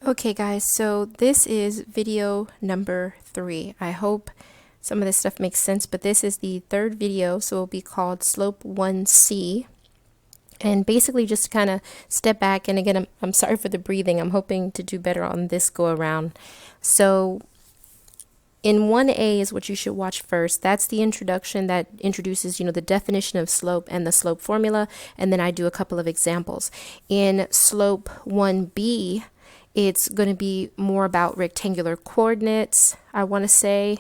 Okay guys, so this is video number 3. I hope some of this stuff makes sense, but this is the third video, so it will be called Slope 1C. And basically just to kind of step back, and again, I'm sorry for the breathing. I'm hoping to do better on this go around. So in 1A is what you should watch first. That's the introduction that introduces, the definition of slope and the slope formula, and then I do a couple of examples. In slope 1B, it's going to be more about rectangular coordinates, I want to say,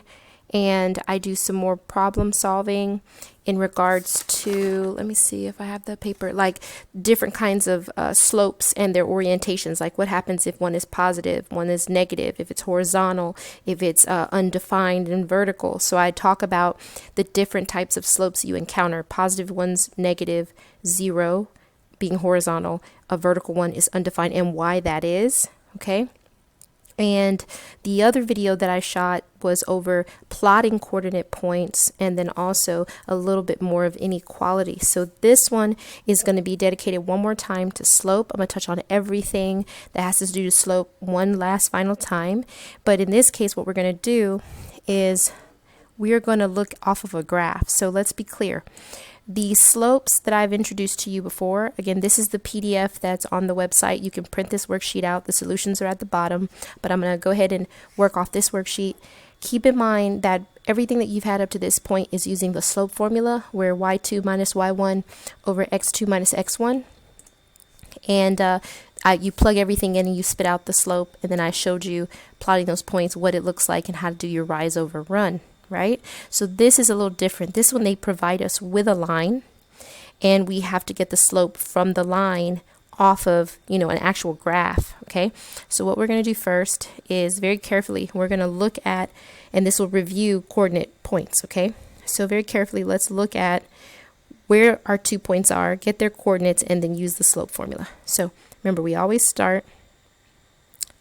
and I do some more problem solving in regards to, let me see if I have the paper, like different kinds of slopes and their orientations, like what happens if one is positive, one is negative, if it's horizontal, if it's undefined and vertical. So I talk about the different types of slopes you encounter. Positive ones, negative, 0 being horizontal, a vertical one is undefined, and why that is. Okay, and the other video that I shot was over plotting coordinate points, and then also a little bit more of inequality. So this one is going to be dedicated one more time to slope. I'm going to touch on everything that has to do with slope one last final time, but in this case what we're going to do is we're going to look off of a graph. So let's be clear. The slopes that I've introduced to you before, again, this is the PDF that's on the website. You can print this worksheet out. The solutions are at the bottom, but I'm going to go ahead and work off this worksheet. Keep in mind that everything that you've had up to this point is using the slope formula, where y2 minus y1 over x2 minus x1. And you plug everything in and you spit out the slope, and then I showed you plotting those points, what it looks like, and how to do your rise over run. Right? So this is a little different. This one, they provide us with a line, and we have to get the slope from the line off of, an actual graph. Okay, so what we're going to do first is very carefully, we're going to look at, and this will review coordinate points. Okay, so very carefully, let's look at where our 2 points are, get their coordinates, and then use the slope formula. So remember, we always start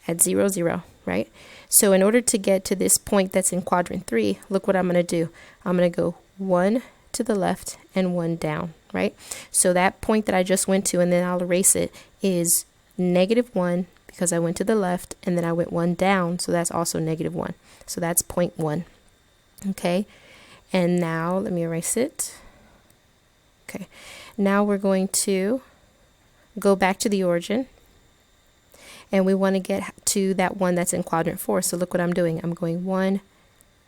at 0, 0, right? So in order to get to this point that's in quadrant 3, look what I'm going to do. I'm going to go 1 to the left and 1 down, right? So that point that I just went to, and then I'll erase it, is -1 because I went to the left, and then I went 1 down, so that's also -1. So that's point 1. Okay, and now let me erase it. Okay, now we're going to go back to the origin. And we want to get to that one that's in quadrant 4. So look what I'm doing. I'm going 1,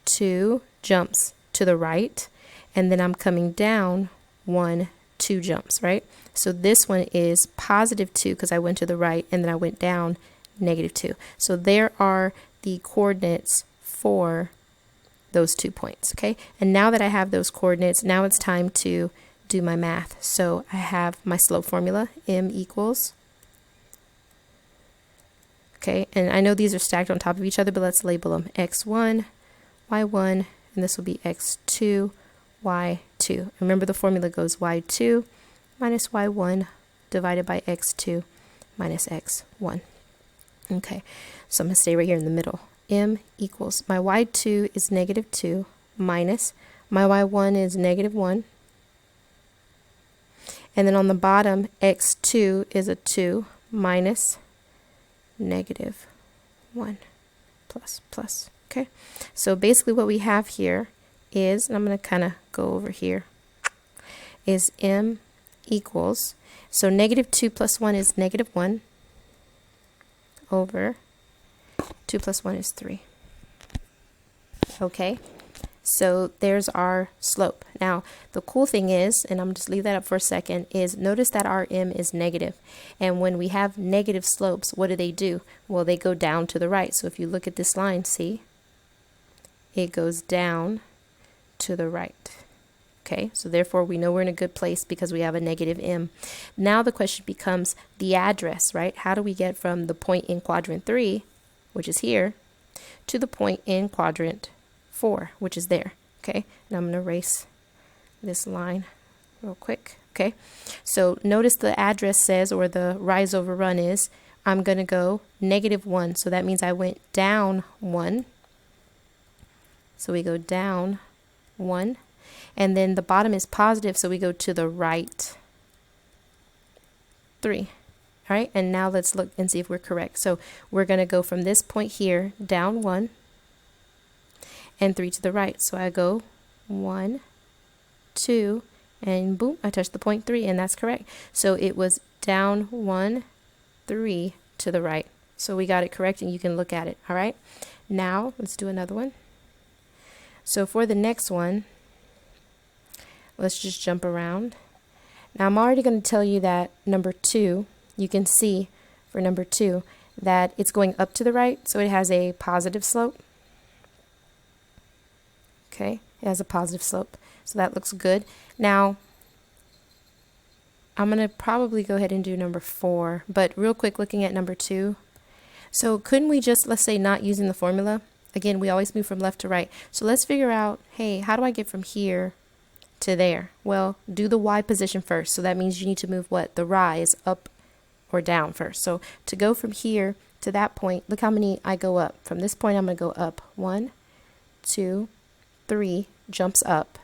2 jumps to the right, and then I'm coming down 1, 2 jumps, right? So this one is +2 because I went to the right, and then I went down -2. So there are the coordinates for those 2 points, okay? And now that I have those coordinates, now it's time to do my math. So I have my slope formula, m equals, okay, and I know these are stacked on top of each other, but let's label them x1, y1, and this will be x2, y2. Remember, the formula goes y2 minus y1 divided by x2 minus x1. Okay, so I'm going to stay right here in the middle. M equals, my y2 is -2 minus my y1 is -1. And then on the bottom, x2 is a 2 minus -1 plus. Okay, so basically what we have here is, and I'm going to kind of go over here, is m equals, so -2 plus 1 is -1 over 2 plus 1 is 3. Okay, so there's our slope. Now, the cool thing is, and I'm just leave that up for a second, is notice that our m is negative. And when we have negative slopes, what do? Well, they go down to the right. So if you look at this line, see? It goes down to the right. Okay, so therefore we know we're in a good place because we have a negative m. Now the question becomes the address, right? How do we get from the point in quadrant 3, which is here, to the point in quadrant 4, which is there? Okay, and I'm going to erase this line real quick. Okay, so notice the address says, or the rise over run is, I'm going to go -1, so that means I went down 1. So we go down 1, and then the bottom is positive, so we go to the right 3. All right, and now let's look and see if we're correct. So we're going to go from this point here down 1 and 3 to the right. So I go 1, 2, and boom, I touched the point 3, and that's correct. So it was down 1, 3 to the right. So we got it correct, and you can look at it. All right, now let's do another one. So for the next one, let's just jump around. Now I'm already going to tell you that number 2, you can see for number 2 that it's going up to the right, so it has a positive slope. Okay, it has a positive slope, so that looks good. Now I'm going to probably go ahead and do number 4, but real quick, looking at number 2, so couldn't we just, let's say, not using the formula? Again, we always move from left to right, so let's figure out, hey, how do I get from here to there? Well, do the y position first, so that means you need to move what? The rise up or down first. So to go from here to that point, look how many I go up. From this point, I'm going to go up 1, 2, 3, jumps up.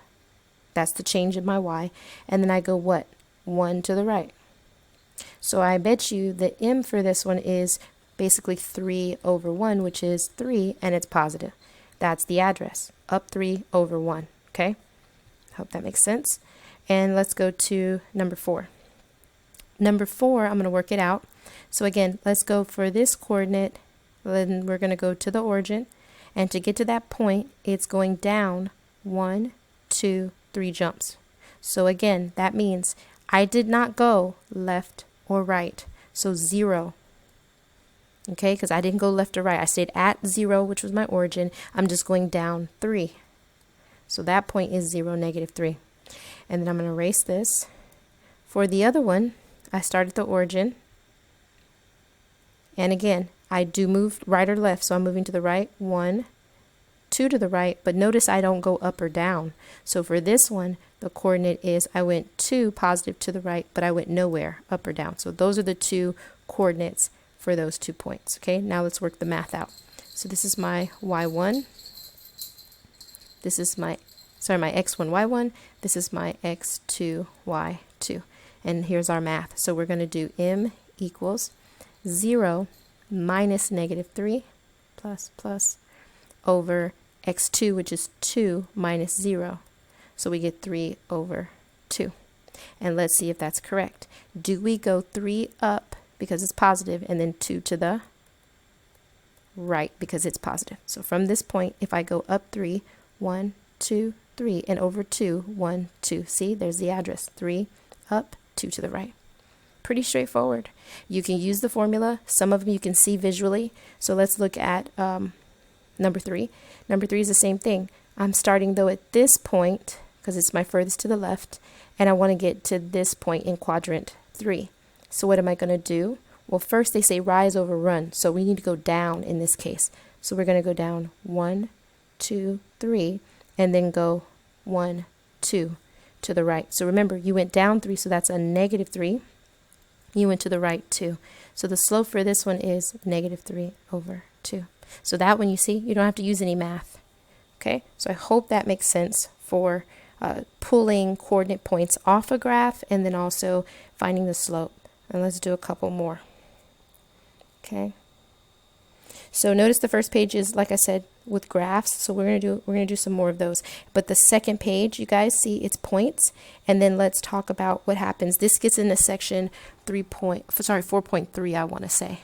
That's the change in my y. And then I go what? 1 to the right. So I bet you the m for this one is basically 3 over 1, which is 3, and it's positive. That's the address. Up 3 over 1. Okay? Hope that makes sense. And let's go to number 4. Number 4, I'm going to work it out. So again, let's go for this coordinate. Then we're going to go to the origin. And to get to that point, it's going down 1, 2, 3 jumps. So again, that means I did not go left or right. So 0. Okay, because I didn't go left or right. I stayed at 0, which was my origin. I'm just going down 3. So that point is 0, -3. And then I'm going to erase this. For the other one, I start at the origin. And again, I do move right or left. So I'm moving to the right, 1, 2 to the right. But notice I don't go up or down. So for this one, the coordinate is I went 2 positive to the right, but I went nowhere up or down. So those are the 2 coordinates for those 2 points. Okay, now let's work the math out. So this is my y1. This is my x1, y1. This is my x2, y2. And here's our math. So we're going to do m equals 0 minus -3 plus over x2, which is 2 minus 0. So we get 3 over 2. And let's see if that's correct. Do we go 3 up because it's positive and then 2 to the right because it's positive? So from this point, if I go up 3, 1, 2, 3, and over 2, 1, 2. See, there's the address. 3 up, 2 to the right. Pretty straightforward. You can use the formula. Some of them you can see visually. So let's look at number 3. Number 3 is the same thing. I'm starting though at this point because it's my furthest to the left, and I want to get to this point in quadrant 3. So what am I going to do? Well, first they say rise over run, so we need to go down in this case. So we're going to go down 1, 2, 3, and then go 1, 2 to the right. So remember, you went down 3, so that's a -3. You went to the right 2. So the slope for this one is -3 over 2. So that one, you see, you don't have to use any math. Okay, so I hope that makes sense for pulling coordinate points off a graph and then also finding the slope. And let's do a couple more. Okay. So notice the first page is, like I said, with graphs. So we're gonna do some more of those. But the second page, you guys see it's points, and then let's talk about what happens. This gets into section 4.3, I want to say.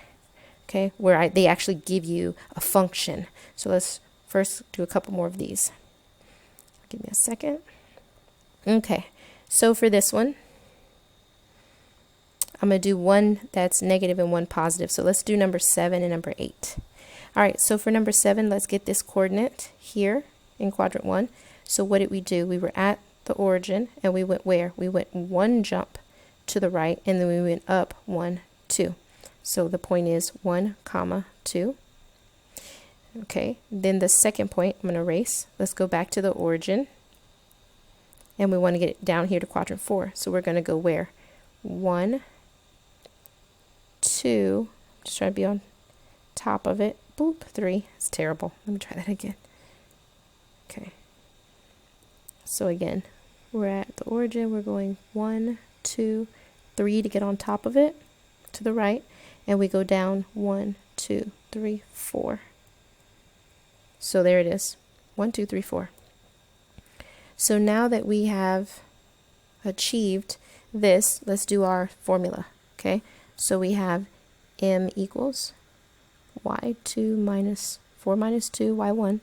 Okay, where they actually give you a function. So let's first do a couple more of these. Give me a second. Okay, so for this one, I'm going to do one that's negative and one positive. So let's do number 7 and number 8. All right, so for number 7, let's get this coordinate here in quadrant 1. So what did we do? We were at the origin, and we went where? We went 1 jump to the right, and then we went up 1, 2. So the point is 1, 2. Okay, then the second point, I'm going to erase. Let's go back to the origin. And we want to get it down here to quadrant 4. So we're going to go where? 1, 2. Just trying to be on top of it. Boop, 3. It's terrible. Let me try that again. Okay. So again, we're at the origin. We're going 1, 2, 3 to get on top of it. to the right, and we go down 1, 2, 3, 4. So there it is, 1, 2, 3, 4. So now that we have achieved this, let's do our formula. Okay, so we have m equals y2 minus 4 minus 2, y1,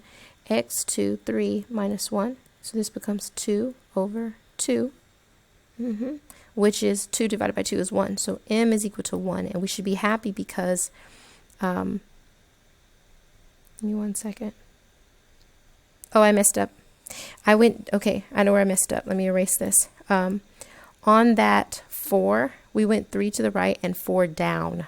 x2, 3 minus 1. So this becomes 2 over 2, which is 2 divided by 2 is 1. So m is equal to 1, and we should be happy because, give me 1 second. Oh, I messed up. Okay, I know where I messed up. Let me erase this. On that 4, we went 3 to the right and 4 down.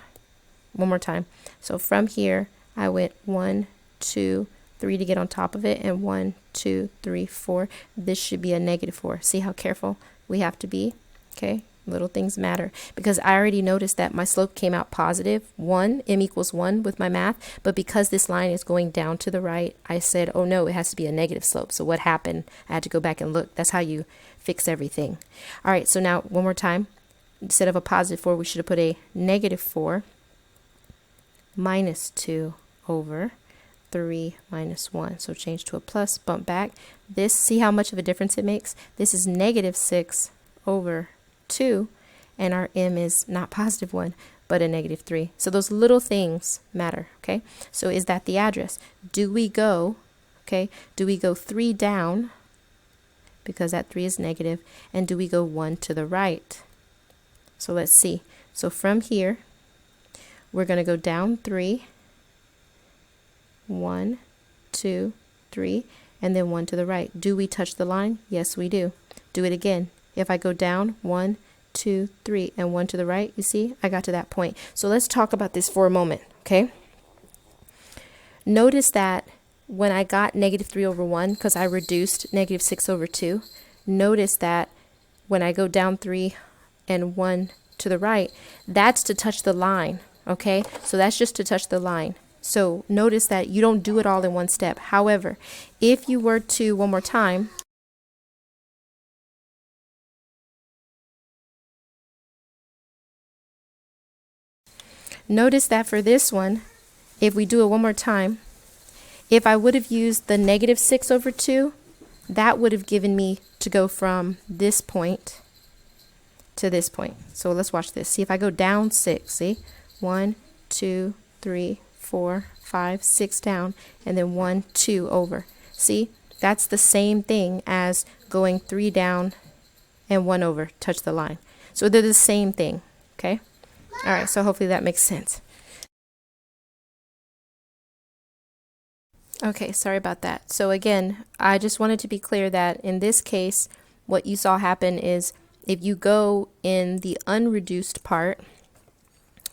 One more time. So from here, I went 1, 2, 3 to get on top of it, and 1, 2, 3, 4. This should be a negative 4. See how careful we have to be? Okay, little things matter, because I already noticed that my slope came out positive 1, m equals 1 with my math, but because this line is going down to the right, I said, oh no, it has to be a negative slope. So what happened? I had to go back and look. That's how you fix everything. All right, so now one more time. Instead of a positive 4, we should have put a negative 4 minus 2 over 3 minus 1. So change to a plus, bump back. This, see how much of a difference it makes? This is negative 6 over 2, and our m is not positive 1, but a negative 3. So those little things matter, okay? So is that the address? Do we go 3 down, because that 3 is negative, and do we go 1 to the right? So let's see. So from here, we're going to go down 3, 1, 2, 3, and then 1 to the right. Do we touch the line? Yes, we do. Do it again. If I go down 1, 2, 3, and 1 to the right, you see, I got to that point. So let's talk about this for a moment, okay? Notice that when I got negative 3 over 1, because I reduced negative 6 over 2, notice that when I go down 3 and 1 to the right, that's to touch the line, okay? So that's just to touch the line. So notice that you don't do it all in one step. However, if you were to, one more time, notice that for this one, if we do it one more time, if I would have used the negative 6 over 2, that would have given me to go from this point to this point. So let's watch this. See, if I go down 6, see, 1, 2, 3, 4, 5, 6 down, and then 1, 2 over. See, that's the same thing as going 3 down and 1 over, touch the line. So they're the same thing, okay? All right, so hopefully that makes sense. Okay, sorry about that. So again, I just wanted to be clear that in this case, what you saw happen is if you go in the unreduced part,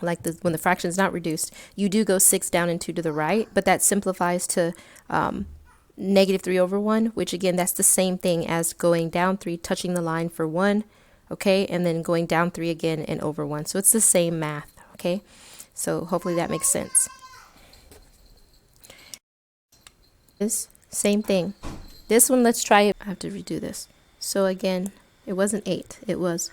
like when the fraction is not reduced, you do go 6 down and 2 to the right, but that simplifies to negative 3 over 1, which again, that's the same thing as going down 3, touching the line for 1, okay, and then going down 3 again and over 1. So it's the same math, okay? So hopefully that makes sense. Same thing. This one, let's try it. I have to redo this. So again, it wasn't 8. It was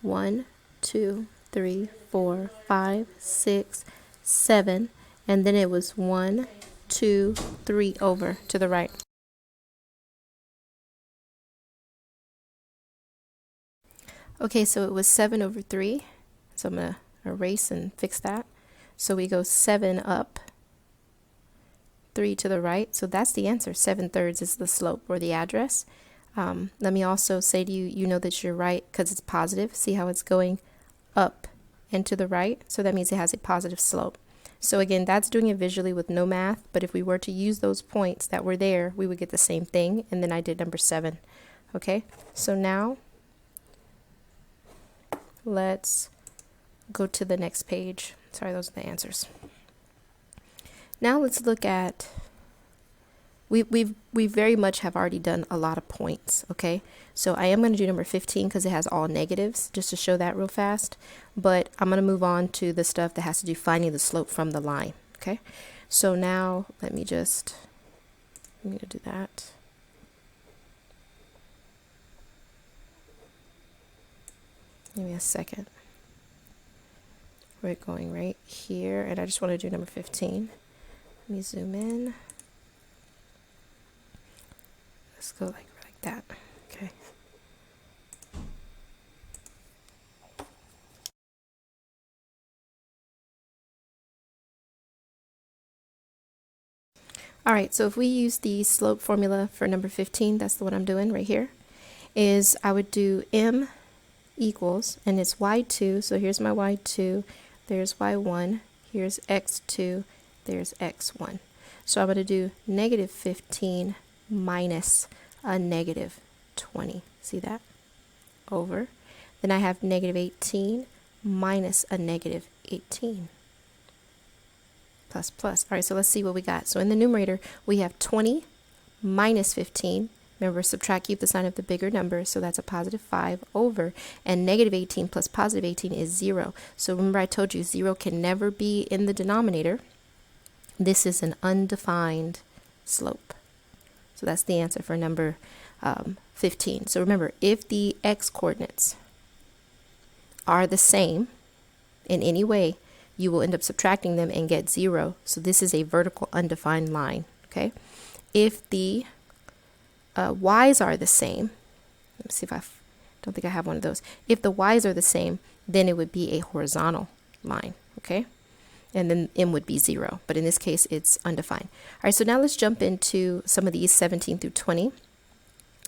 1, 2, 3, 4, 5, 6, 7, and then it was 1, 2, 3 over to the right. Okay, so it was 7 over 3. So I'm going to erase and fix that. So we go 7 up, 3 to the right. So that's the answer. 7/3 is the slope or the address. Let me also say to you, you know that you're right because it's positive. See how it's going up and to the right? So that means it has a positive slope. So again, that's doing it visually with no math. But if we were to use those points that were there, we would get the same thing. And then I did number 7. Okay, so now let's go to the next page. Sorry, those are the answers. Now let's look at, we very much have already done a lot of points, okay? So I am going to do number 15 because it has all negatives, just to show that real fast. But I'm going to move on to the stuff that has to do finding the slope from the line, okay? So now let me do that. Give me a second. we're going right here, and I just want to do number 15. Let me zoom in. Let's go like that. Okay. All right, so if we use the slope formula for number 15, that's the one I'm doing right here, is I would do m equals, and it's y2, so here's my y2, there's y1, here's x2, there's x1. So I'm going to do negative 15 minus a negative 20. See that? Over. Then I have negative 18 minus a negative 18. Plus, plus. All right, so let's see what we got. So in the numerator, we have 20 minus 15. Remember, subtract, keep the sign of the bigger number, so that's a positive 5 over, and negative 18 plus positive 18 is 0. So remember I told you 0 can never be in the denominator. This is an undefined slope. So that's the answer for number 15. So remember, if the x-coordinates are the same in any way, you will end up subtracting them and get 0. So this is a vertical undefined line, okay? If the y's are the same, let me see if don't think I have one of those. If the y's are the same, then it would be a horizontal line, okay? And then m would be 0, but in this case it's undefined. All right, so now let's jump into some of these 17 through 20,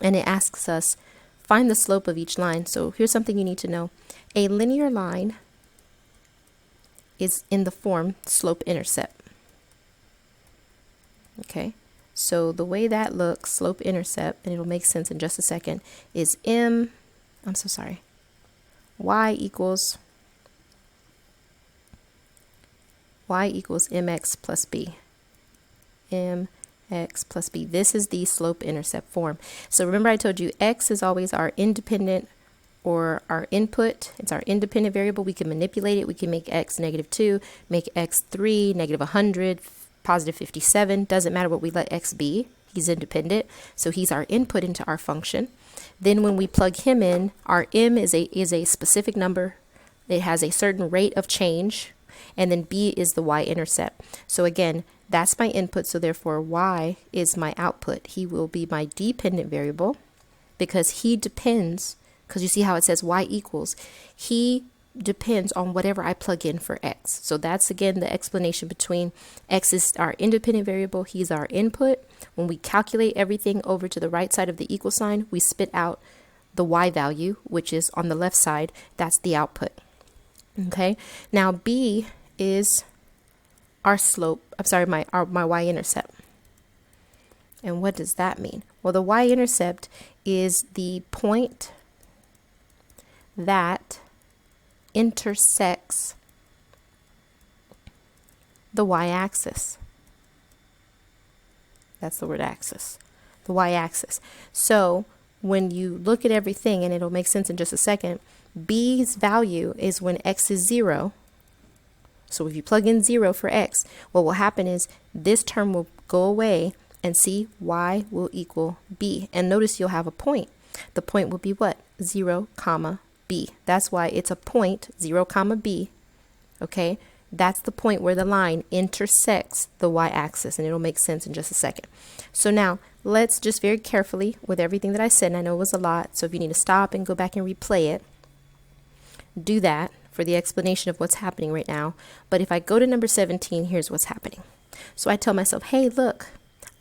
and it asks us find the slope of each line. So here's something you need to know. A linear line is in the form slope-intercept. Okay, so the way that looks, slope-intercept, and it'll make sense in just a second, is y equals mx plus b. mx plus b. This is the slope-intercept form. So remember I told you x is always our independent or our input. It's our independent variable. We can manipulate it. We can make x negative 2, make x 3, negative 100, positive 57. Doesn't matter what we let x be. He's independent. So he's our input into our function. Then when we plug him in, our m is a specific number. It has a certain rate of change. And then b is the y-intercept. So again, that's my input. So therefore y is my output. He will be my dependent variable because he depends. Because you see how it says y equals. He depends on whatever I plug in for x. So that's again the explanation between x is our independent variable, he's our input. When we calculate everything over to the right side of the equal sign, we spit out the y value, which is on the left side. That's the output. Okay, now b is our slope, my y-intercept. And what does that mean? Well, the y-intercept is the point that intersects the y-axis. That's the word axis, the y-axis. So when you look at everything, and it'll make sense in just a second, b's value is when x is 0. So if you plug in 0 for x, what will happen is this term will go away, and see, y will equal b. And notice you'll have a point. The point will be what? 0, comma, b. That's why it's a point, 0, comma, b. Okay, that's the point where the line intersects the y-axis, and it'll make sense in just a second. So now let's just very carefully, with everything that I said, and I know it was a lot, so if you need to stop and go back and replay it, do that for the explanation of what's happening right now. But if I go to number 17, here's what's happening. So I tell myself, hey, look,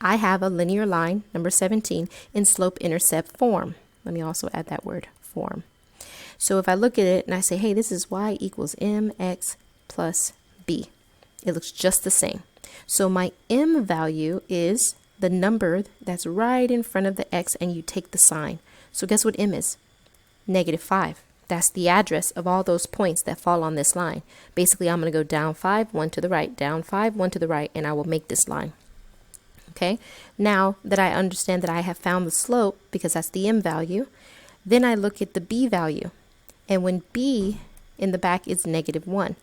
I have a linear line, number 17, in slope-intercept form. Let me also add that word, form. So if I look at it and I say, hey, this is y equals mx plus b. It looks just the same. So my m value is the number that's right in front of the x, and you take the sign. So guess what m is? Negative 5. That's the address of all those points that fall on this line. Basically, I'm going to go down 5, 1 to the right, down 5, 1 to the right, and I will make this line. Okay, now that I understand that I have found the slope, because that's the m value, then I look at the b value. And when b in the back is negative 1,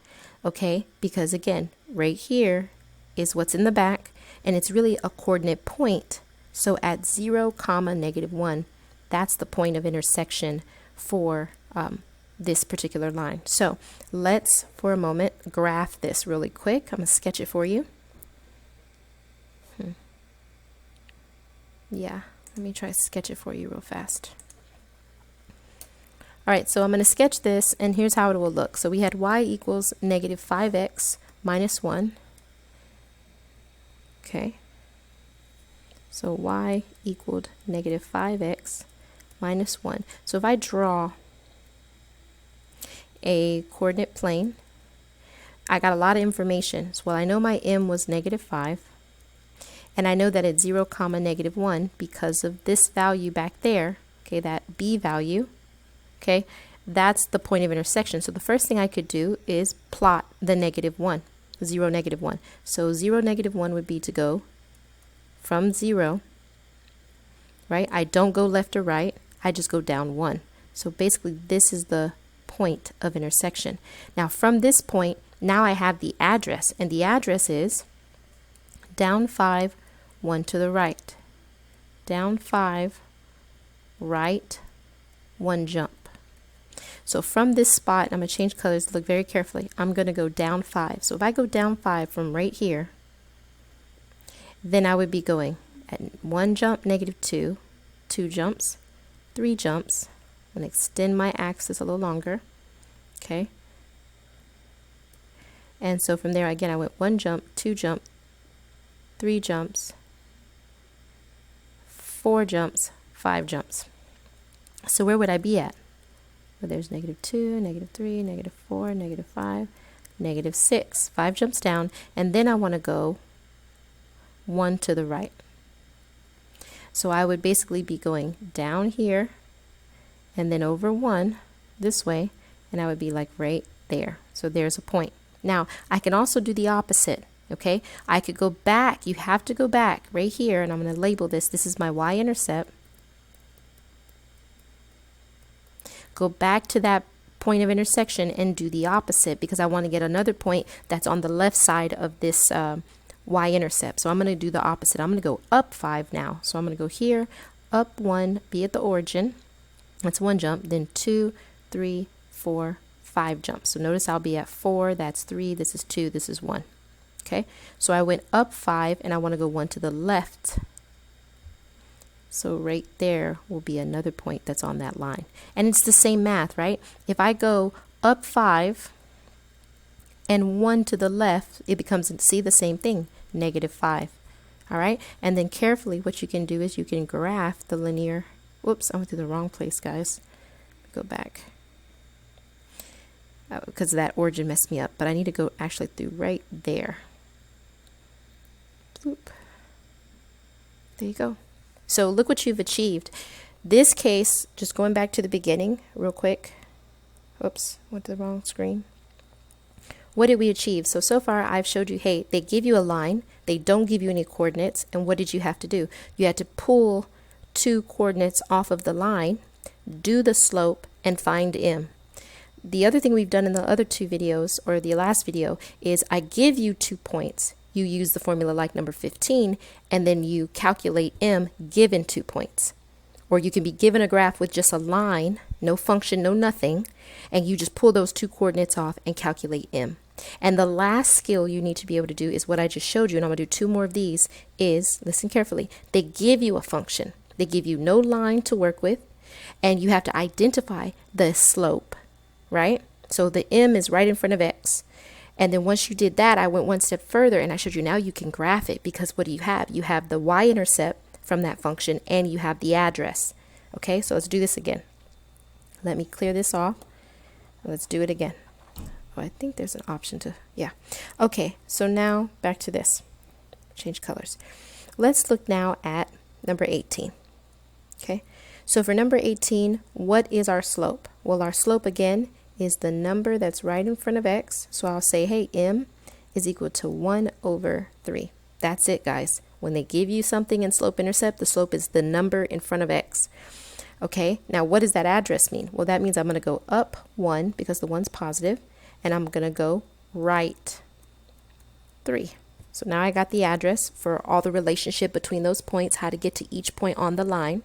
okay, because again, right here is what's in the back, and it's really a coordinate point. So at 0, comma, negative 1, that's the point of intersection for this particular line. So let's, for a moment, graph this really quick. I'm going to sketch it for you. Yeah, let me try to sketch it for you real fast. All right, so I'm going to sketch this, and here's how it will look. So we had y equals negative 5x minus 1. Okay. So y equaled negative 5x minus 1. So if I draw a coordinate plane, I got a lot of information. So, well, I know my m was negative 5, and I know that it's 0, negative 1 because of this value back there, okay, that b value, okay, that's the point of intersection. So the first thing I could do is plot the negative 1, 0, negative 1. So 0, negative 1 would be to go from 0, right? I don't go left or right, I just go down 1. So basically this is the point of intersection. Now from this point, now I have the address, and the address is down 5, 1 to the right. Down 5, right, 1 jump. So from this spot, I'm going to change colors, look very carefully. I'm going to go down 5. So if I go down 5 from right here, then I would be going at 1 jump, negative 2, 2 jumps, 3 jumps. I'm going to extend my axis a little longer. Okay. And so from there, again, I went 1 jump, 2 jump, 3 jumps, 4 jumps, 5 jumps. So where would I be at? Well, there's negative 2, negative 3, negative 4, negative 5, negative 6. 5 jumps down, and then I want to go 1 to the right. So I would basically be going down here and then over 1 this way, and I would be like right there. So there's a point. Now, I can also do the opposite, okay? I could go back. You have to go back right here, and I'm going to label this. This is my y-intercept. Go back to that point of intersection and do the opposite, because I want to get another point that's on the left side of this y-intercept. So I'm going to do the opposite. I'm going to go up 5 now. So I'm going to go here, up 1, be at the origin. That's 1 jump, then 2, 3, 4, 5 jumps. So notice I'll be at 4, that's 3, this is 2, this is 1. Okay, so I went up 5 and I want to go 1 to the left. So right there will be another point that's on that line. And it's the same math, right? If I go up 5 and 1 to the left, it becomes, see, the same thing, negative 5. All right, and then carefully what you can do is you can graph the linear. Whoops, I went to the wrong place, guys. Go back. Because that origin messed me up, but I need to go actually through right there. Bloop. There you go. So look what you've achieved. This case, just going back to the beginning real quick. Oops, went to the wrong screen. What did we achieve? So far I've showed you, hey, they give you a line, they don't give you any coordinates, and what did you have to do? You had to pull 2 coordinates off of the line, do the slope, and find m. The other thing we've done in the other 2 videos, or the last video, is I give you 2 points. You use the formula like number 15, and then you calculate m given 2 points. Or you can be given a graph with just a line, no function, no nothing, and you just pull those 2 coordinates off and calculate m. And the last skill you need to be able to do is what I just showed you, and I'm going to do 2 more of these, is, listen carefully, they give you a function. They give you no line to work with, and you have to identify the slope, right? So the m is right in front of x. And then once you did that, I went 1 step further and I showed you now you can graph it, because what do you have? You have the y-intercept from that function and you have the address. Okay, so let's do this again. Let me clear this off. Let's do it again. Oh, I think there's an option to, yeah. Okay, so now back to this. Change colors. Let's look now at number 18. Okay, so for number 18, what is our slope? Well, our slope again is the number that's right in front of x. So I'll say, hey, m is equal to 1 over 3. That's it, guys. When they give you something in slope-intercept, the slope is the number in front of x. Okay, now what does that address mean? Well, that means I'm going to go up 1 because the 1's positive, and I'm going to go right 3. So now I got the address for all the relationship between those points, how to get to each point on the line.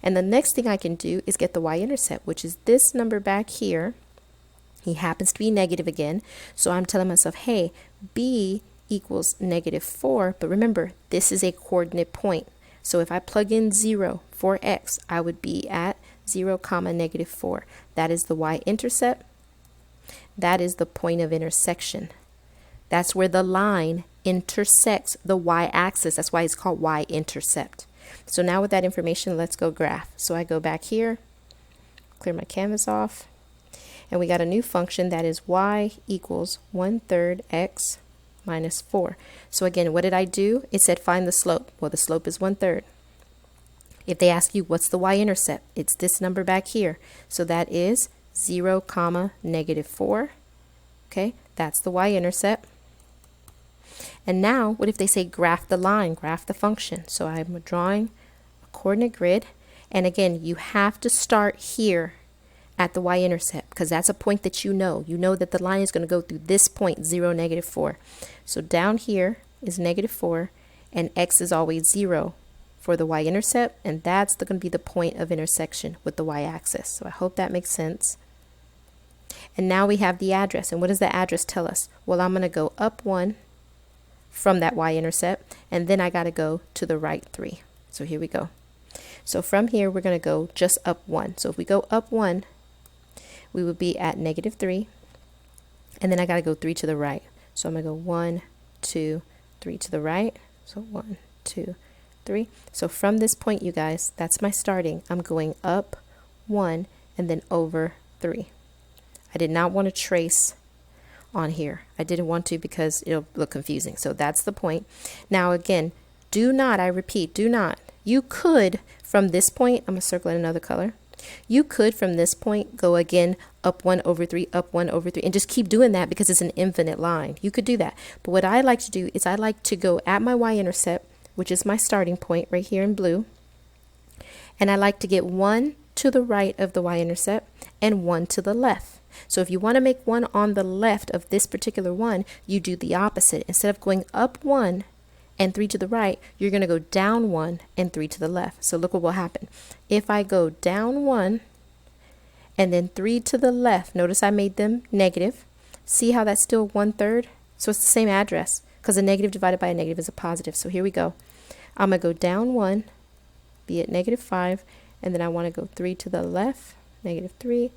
And the next thing I can do is get the y-intercept, which is this number back here. He happens to be negative again. So I'm telling myself, hey, b equals -4. But remember, this is a coordinate point. So if I plug in 0 for x, I would be at 0, -4. That is the y-intercept. That is the point of intersection. That's where the line intersects the y-axis. That's why it's called y-intercept. So now with that information, let's go graph. So I go back here, clear my canvas off, and we got a new function that is y equals 1/3 x minus 4. So again, what did I do? It said find the slope. Well, the slope is 1/3. If they ask you what's the y-intercept, it's this number back here. So that is 0, -4. Okay, that's the y-intercept. And now, what if they say graph the line, graph the function? So I'm drawing a coordinate grid. And again, you have to start here at the y-intercept because that's a point that you know. You know that the line is going to go through this point, 0, -4. So down here is -4, and x is always 0 for the y-intercept, and that's going to be the point of intersection with the y-axis. So I hope that makes sense. And now we have the address. And what does the address tell us? Well, I'm going to go up 1 from that y-intercept, and then I got to go to the right 3. So here we go. So from here, we're going to go just up 1. So if we go up 1, we would be at -3, and then I got to go 3 to the right. So I'm going to go 1, 2, 3 to the right. So 1, 2, 3. So from this point, you guys, that's my starting. I'm going up 1 and then over 3. I did not want to trace on here. I didn't want to because it'll look confusing. So that's the point. Now again, do not, I repeat, do not. You could from this point, I'm going to circle in another color. You could from this point go again up 1 over 3, up 1 over 3, and just keep doing that because it's an infinite line. You could do that. But what I like to do is I like to go at my y-intercept, which is my starting point right here in blue. And I like to get 1 to the right of the y-intercept and 1 to the left. So if you want to make one on the left of this particular one, you do the opposite. Instead of going up 1 and 3 to the right, you're going to go down 1 and 3 to the left. So look what will happen. If I go down 1 and then 3 to the left, notice I made them negative. See how that's still 1/3? So it's the same address because a negative divided by a negative is a positive. So here we go. I'm going to go down 1, be at -5, and then I want to go 3 to the left, -3.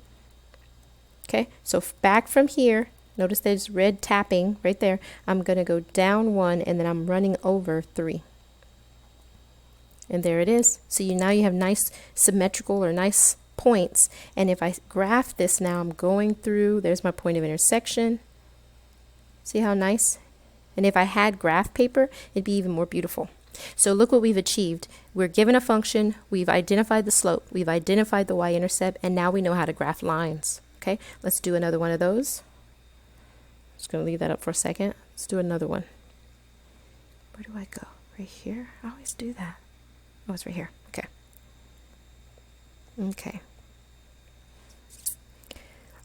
Okay, so back from here, notice there's red tapping right there. I'm going to go down 1 and then I'm running over 3. And there it is. So now you have nice symmetrical or nice points. And if I graph this now, I'm going through, there's my point of intersection. See how nice? And if I had graph paper, it'd be even more beautiful. So look what we've achieved. We're given a function, we've identified the slope, we've identified the y-intercept, and now we know how to graph lines. Okay, let's do another one of those. Just going to leave that up for a second. Let's do another one. Where do I go? Right here? I always do that. Oh, it's right here. Okay. Okay.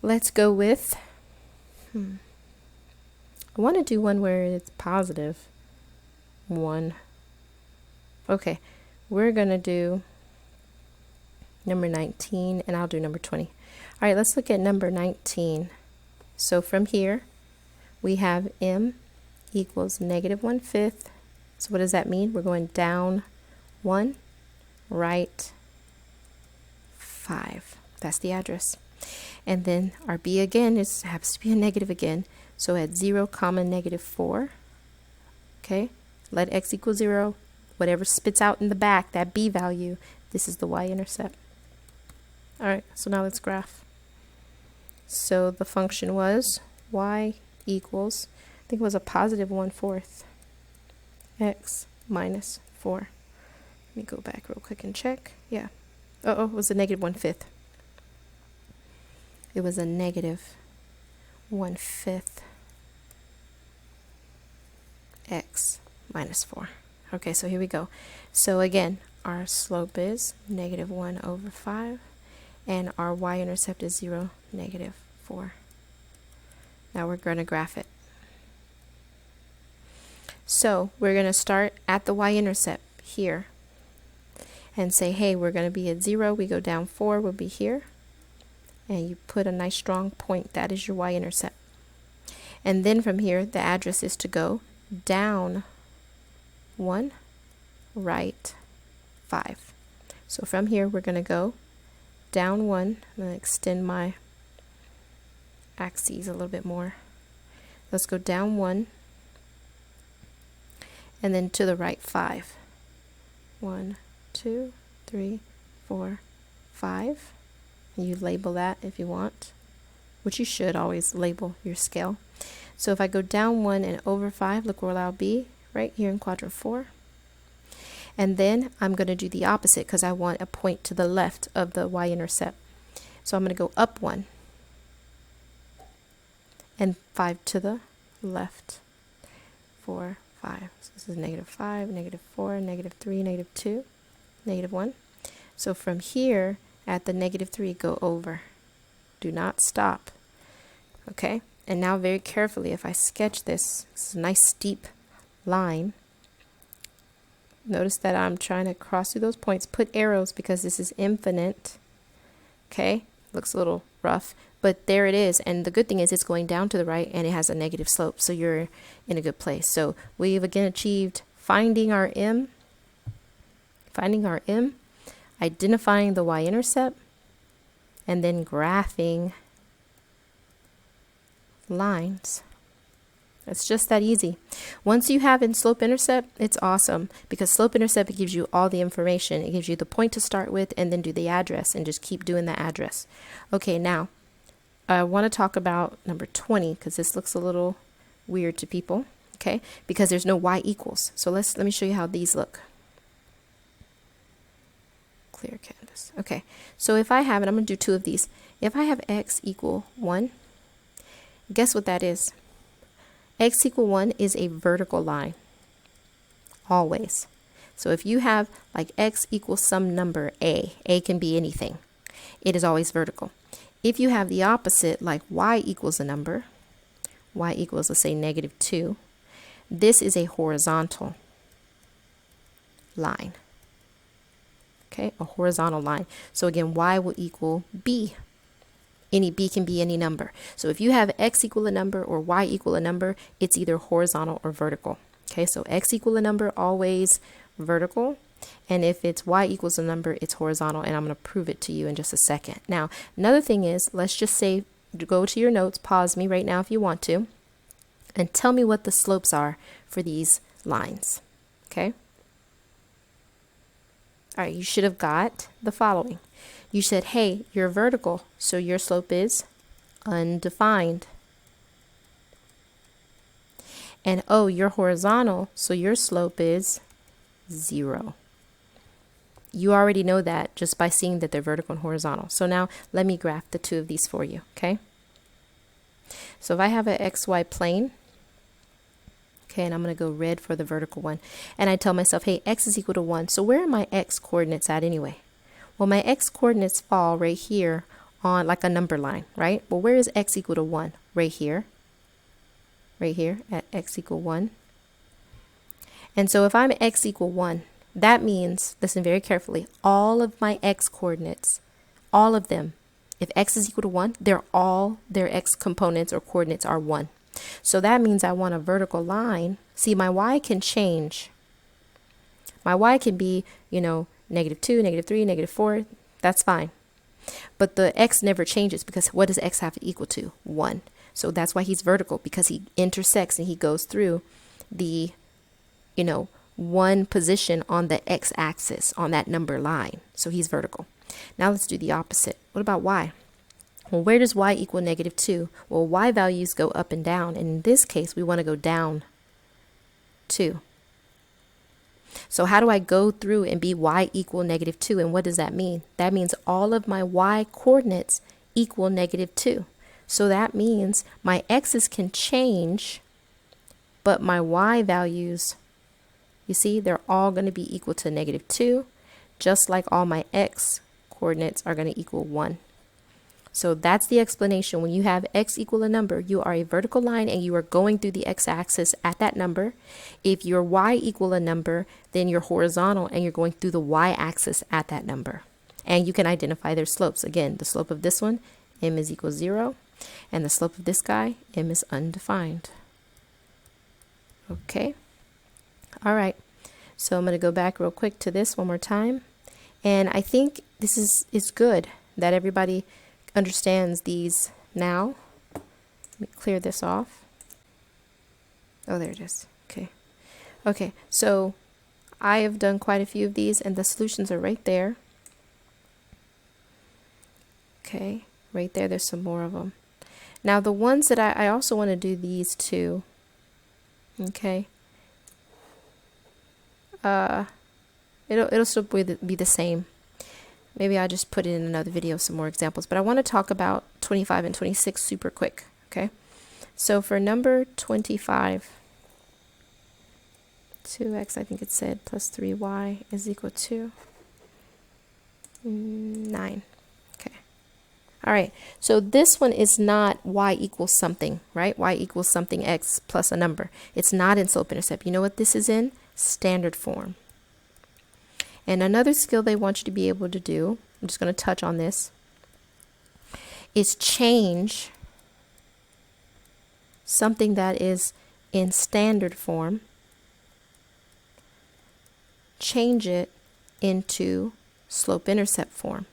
Let's go with, I want to do one where it's positive 1. Okay, we're going to do number 19, and I'll do number 20. All right, let's look at number 19. So from here, we have m equals -1/5. So what does that mean? We're going down 1, right 5. That's the address. And then our b again happens to be a negative again. So at 0, -4. Okay, let x equal 0. Whatever spits out in the back, that b value, this is the y-intercept. All right, so now let's graph. So the function was y equals, I think it was a positive 1/4 x minus 4. Let me go back real quick and check. Yeah. Oh, it was a -1/5. It was a -1/5 x minus 4. Okay, so here we go. So again, our slope is -1/5, and our y-intercept is 0, -4. Now we're going to graph it. So we're going to start at the y-intercept here and say, hey, we're going to be at 0. We go down 4, we'll be here. and you put a nice strong point. That is your y-intercept. And then from here, the address is to go down 1, right 5. So from here, we're going to go down 1. I'm going to extend my axes a little bit more. Let's go down 1, and then to the right 5. 1, 2, 3, 4, 5. You label that if you want, which you should always label your scale. So if I go down 1 and over 5, look where I'll be, right here in quadrant 4. And then I'm going to do the opposite because I want a point to the left of the y-intercept. So I'm going to go up 1 and 5 to the left. 4, 5. So this is -5, -4, -3, -2, -1. So from here at the -3, go over. Do not stop. Okay? And now very carefully, if I sketch this, this is a nice steep line. Notice that I'm trying to cross through those points. Put arrows because this is infinite. Okay? Looks a little rough, but there it is. And the good thing is it's going down to the right and it has a negative slope, so you're in a good place. So we've again achieved finding our m, identifying the y-intercept, and then graphing lines. It's just that easy. Once you have in slope-intercept, it's awesome because slope-intercept, it gives you all the information. It gives you the point to start with and then do the address and just keep doing the address. Okay, now I want to talk about number 20 because this looks a little weird to people, okay? Because there's no y equals. So let me show you how these look. Clear canvas. Okay, so if I have, and I'm going to do 2 of these. If I have x equal 1, guess what that is? X equal 1 is a vertical line, always. So if you have like x equals some number a can be anything. It is always vertical. If you have the opposite, like y equals a number, y equals, let's say, -2, this is a horizontal line. Okay, a horizontal line. So again, y will equal b. Any b can be any number. So if you have x equal a number or y equal a number, it's either horizontal or vertical. Okay, so x equal a number, always vertical. And if it's y equals a number, it's horizontal. And I'm going to prove it to you in just a second. Now, another thing is, let's just say, go to your notes, pause me right now if you want to, and tell me what the slopes are for these lines. Okay? All right, you should have got the following. You said, hey, you're vertical, so your slope is undefined. And oh, you're horizontal, so your slope is 0. You already know that just by seeing that they're vertical and horizontal. So now let me graph the 2 of these for you, okay? So if I have an XY plane, okay, and I'm going to go red for the vertical one, and I tell myself, hey, x is equal to 1, so where are my x coordinates at anyway? Well, my x coordinates fall right here on like a number line, right? Well, where is x equal to 1? Right here at x equal 1. And so if I'm x equal 1, that means, listen very carefully, all of my x coordinates, all of them, if x is equal to 1, all their x components or coordinates are 1. So that means I want a vertical line. See, my y can change. My y can be, you know, -2, -3, -4, that's fine. But the x never changes because what does x have to equal to? 1. So that's why he's vertical, because he intersects and he goes through the, you know, 1 position on the x-axis on that number line. So he's vertical. Now let's do the opposite. What about y? Well, where does y equal -2? Well, y values go up and down. And in this case, we want to go down 2. So how do I go through and be y equal -2? And what does that mean? That means all of my y coordinates equal -2. So that means my x's can change, but my y values, you see, they're all going to be equal to -2, just like all my x coordinates are going to equal 1. So that's the explanation. When you have x equal a number, you are a vertical line and you are going through the x-axis at that number. If your y equal a number, then you're horizontal and you're going through the y-axis at that number. And you can identify their slopes. Again, the slope of this one m is equal to 0. And the slope of this guy, m is undefined. Okay. All right. So I'm going to go back real quick to this one more time. And I think this is good that everybody understands these now. Let me clear this off. Oh, there it is. Okay. Okay, so I have done quite a few of these, and the solutions are right there. Okay, right there, there's some more of them. Now, the ones that I also want to do these two. Okay. It'll still be the same. Maybe I'll just put it in another video, some more examples. But I want to talk about 25 and 26 super quick. Okay. So for number 25, 2x, I think it said, plus 3y is equal to 9. Okay. All right. So this one is not y equals something, right? Y equals something x plus a number. It's not in slope-intercept. You know what this is in? Standard form. And another skill they want you to be able to do, I'm just going to touch on this, is change something that is in standard form, change it into slope-intercept form.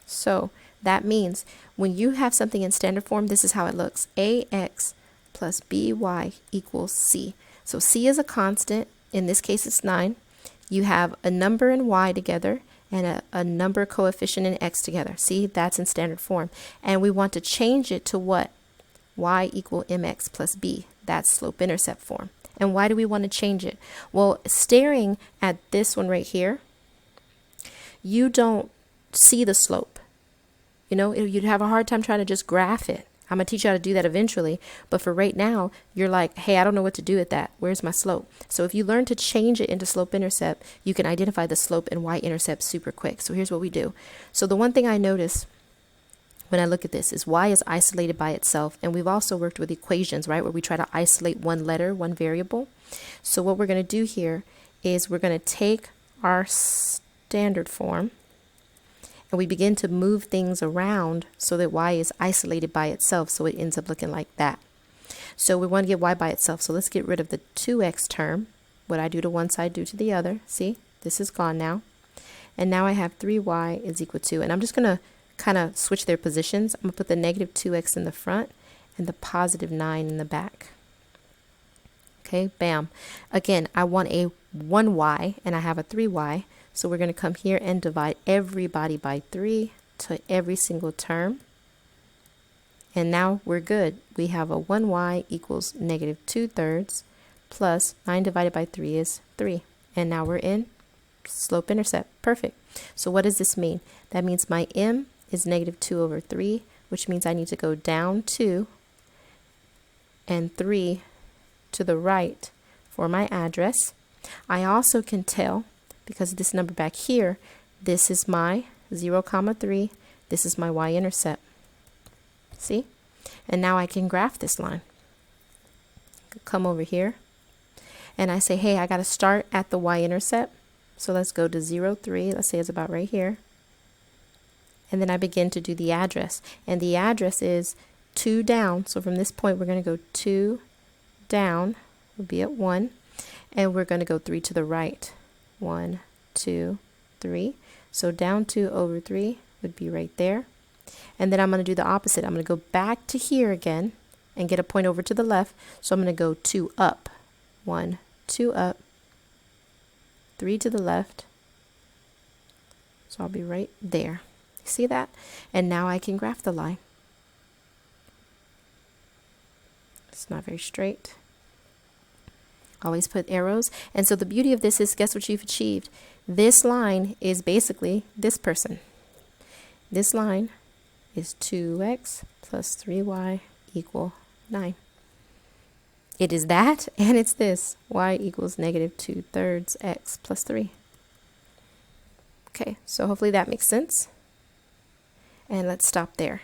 So that means when you have something in standard form, this is how it looks. ax plus by equals c. So c is a constant. In this case, it's 9. You have a number in y together and a number coefficient in x together. See, that's in standard form. And we want to change it to what? Y equal mx plus b. That's slope-intercept form. And why do we want to change it? Well, staring at this one right here, you don't see the slope. You know, you'd have a hard time trying to just graph it. I'm going to teach you how to do that eventually. But for right now, you're like, hey, I don't know what to do with that. Where's my slope? So if you learn to change it into slope-intercept, you can identify the slope and y-intercept super quick. So here's what we do. So the one thing I notice when I look at this is y is isolated by itself. And we've also worked with equations, right, where we try to isolate one letter, one variable. So what we're going to do here is we're going to take our standard form, and we begin to move things around so that y is isolated by itself, so it ends up looking like that. So we want to get y by itself, so let's get rid of the 2x term. What I do to one side, do to the other. See, this is gone now. And now I have 3y is equal to, and I'm just going to kind of switch their positions. I'm going to put the negative 2x in the front and the positive 9 in the back. Okay, bam. Again, I want a 1y and I have a 3y. So we're going to come here and divide everybody by 3 to every single term. And now we're good. We have a 1y equals negative 2/3 plus 9 divided by 3 is 3. And now we're in slope-intercept. Perfect. So what does this mean? That means my m is negative 2/3, which means I need to go down 2 and 3 to the right for my address. I also can tell, because this number back here, this is my 0, 3, this is my y-intercept. See? And now I can graph this line. Come over here, and I say, hey, I got to start at the y-intercept. So let's go to 0, 3, let's say it's about right here. And then I begin to do the address. And the address is 2 down. So from this point, we're going to go 2 down, we'll be at 1. And we're going to go 3 to the right. 1, 2, 3. So down 2/3 would be right there. And then I'm going to do the opposite. I'm going to go back to here again and get a point over to the left. So I'm going to go 2 up. 1, 2 up. 3 to the left. So I'll be right there. See that? And now I can graph the line. It's not very straight. Always put arrows. And so the beauty of this is, guess what you've achieved? This line is basically this person. This line is 2x plus 3y equal 9. It is that, and it's this. Y equals negative 2/3 x plus 3. Okay, so hopefully that makes sense. And let's stop there.